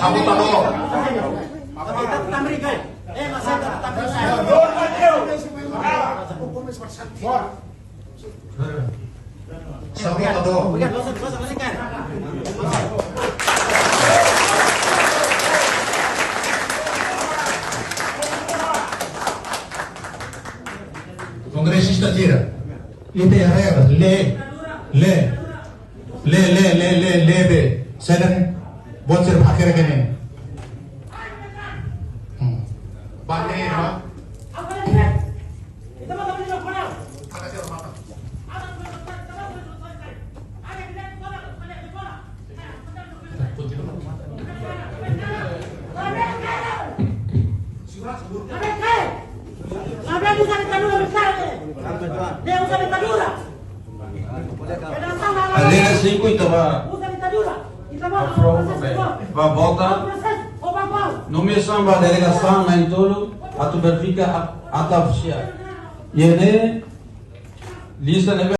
Sabotador. Sabotador. Congressista tira. Itu ya regras. Le. Sedang bocor akhir kene. Balik ya. Alena 5 estava vai voltar nomeação da delegação em todo a tu verifica a oficial e ele lista